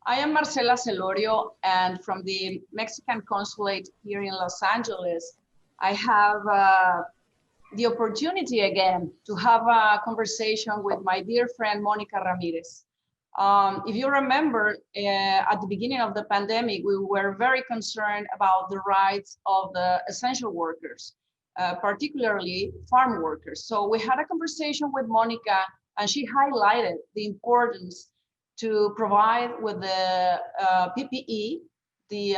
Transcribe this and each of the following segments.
I am Marcela Celorio, and from the Mexican consulate here in Los Angeles, I have the opportunity again to have a conversation with my dear friend, Mónica Ramírez. If you remember, at the beginning of the pandemic, we were very concerned about the rights of the essential workers, particularly farm workers. So we had a conversation with Mónica, and she highlighted the importance to provide with the PPE, the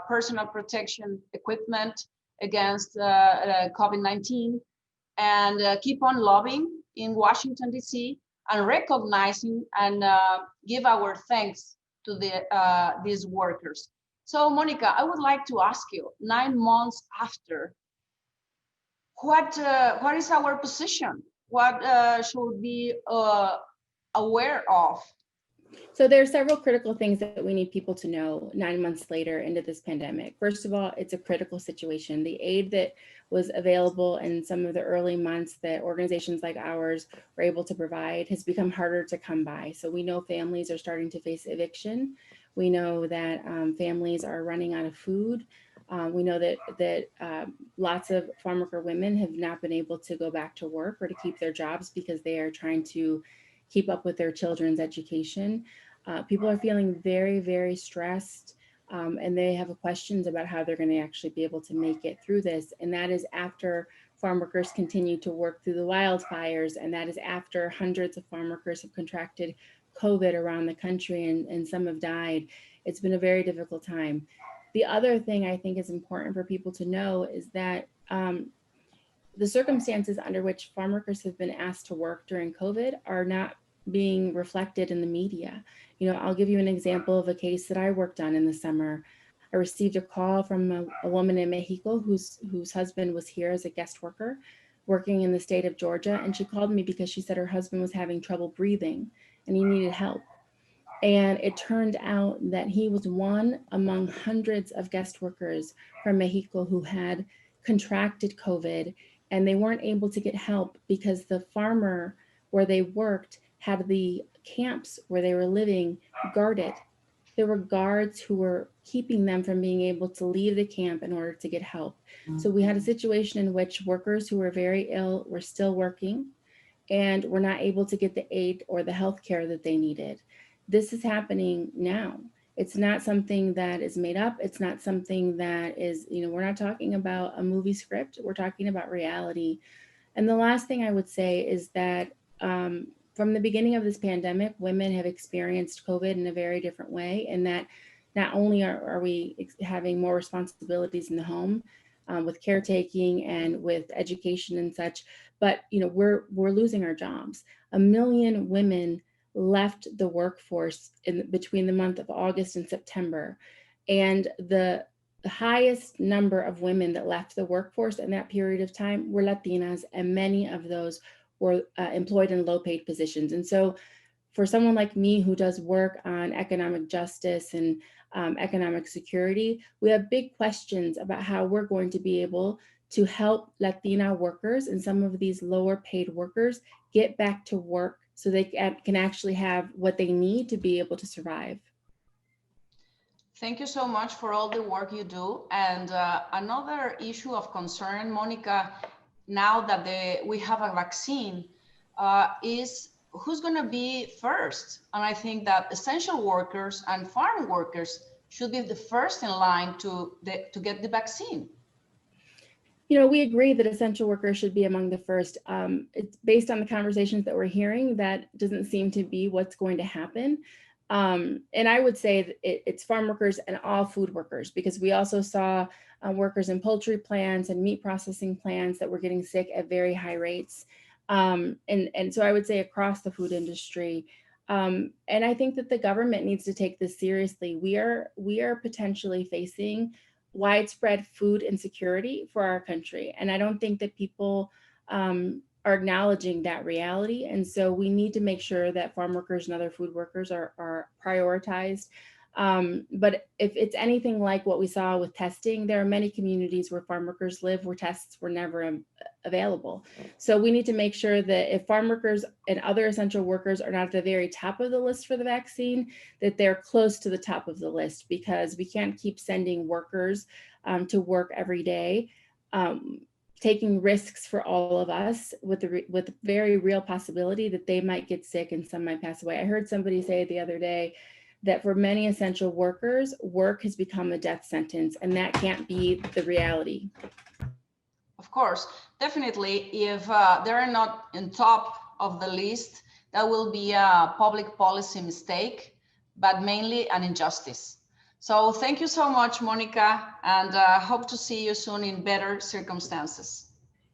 personal protection equipment against COVID-19, and keep on lobbying in Washington, D.C., and recognizing and give our thanks to these workers. So, Monica, I would like to ask you, 9 months after, what is our position? What should we be aware of? So there are several critical things that we need people to know 9 months later into this pandemic. First of all, it's a critical situation. The aid that was available in some of the early months that organizations like ours were able to provide has become harder to come by. So we know families are starting to face eviction. We know that families are running out of food. We know that lots of farm worker women have not been able to go back to work or to keep their jobs because they are trying to keep up with their children's education. People are feeling very, very stressed, and they have questions about how they're going to actually be able to make it through this. And that is after farm workers continue to work through the wildfires, and that is after hundreds of farm workers have contracted COVID around the country, and some have died. It's been a very difficult time. The other thing I think is important for people to know is that the circumstances under which farm workers have been asked to work during COVID are not being reflected in the media. You know, I'll give you an example of a case that I worked on in the summer. I received a call from a woman in Mexico whose husband was here as a guest worker working in the state of Georgia. And she called me because she said her husband was having trouble breathing and he needed help. And it turned out that he was one among hundreds of guest workers from Mexico who had contracted COVID, and they weren't able to get help because the farmer where they worked had the camps where they were living guarded. There were guards who were keeping them from being able to leave the camp in order to get help. So we had a situation in which workers who were very ill were still working and were not able to get the aid or the health care that they needed. This is happening now. It's not something that is made up. It's not something that is, you know, we're not talking about a movie script. We're talking about reality. And the last thing I would say is that from the beginning of this pandemic, women have experienced COVID in a very different way, and that not only are we having more responsibilities in the home with caretaking and with education and such, but you know, we're losing our jobs. 1 million women left the workforce between the month of August and September, and the highest number of women that left the workforce in that period of time were Latinas, and many of those were employed in low-paid positions. And so for someone like me who does work on economic justice and economic security, we have big questions about how we're going to be able to help Latina workers and some of these lower paid workers get back to work so they can actually have what they need to be able to survive. Thank you so much for all the work you do. And another issue of concern, Monica, now that we have a vaccine, is who's going to be first. And I think that essential workers and farm workers should be the first in line to get the vaccine. You know, we agree that essential workers should be among the first. It's based on the conversations that we're hearing, that doesn't seem to be what's going to happen. And I would say that it's farm workers and all food workers, because we also saw workers in poultry plants and meat processing plants that were getting sick at very high rates. And so I would say across the food industry. And I think that the government needs to take this seriously. We are potentially facing widespread food insecurity for our country. And I don't think that people are acknowledging that reality. And so we need to make sure that farm workers and other food workers are prioritized. But if it's anything like what we saw with testing, there are many communities where farm workers live where tests were never available. So we need to make sure that if farm workers and other essential workers are not at the very top of the list for the vaccine, that they're close to the top of the list, because we can't keep sending workers to work every day, taking risks for all of us with the very real possibility that they might get sick and some might pass away. I heard somebody say the other day that for many essential workers, work has become a death sentence, and that can't be the reality. Of course, definitely, if they're not on top of the list, that will be a public policy mistake, but mainly an injustice. So thank you so much, Monica, and hope to see you soon in better circumstances.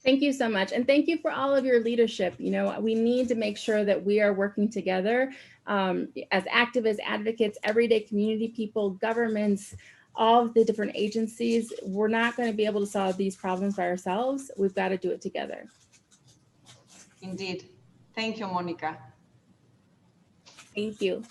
Thank you so much. And thank you for all of your leadership. You know, we need to make sure that we are working together as activists, advocates, everyday community people, governments, all of the different agencies. We're not going to be able to solve these problems by ourselves. We've got to do it together. Indeed. Thank you, Monica. Thank you.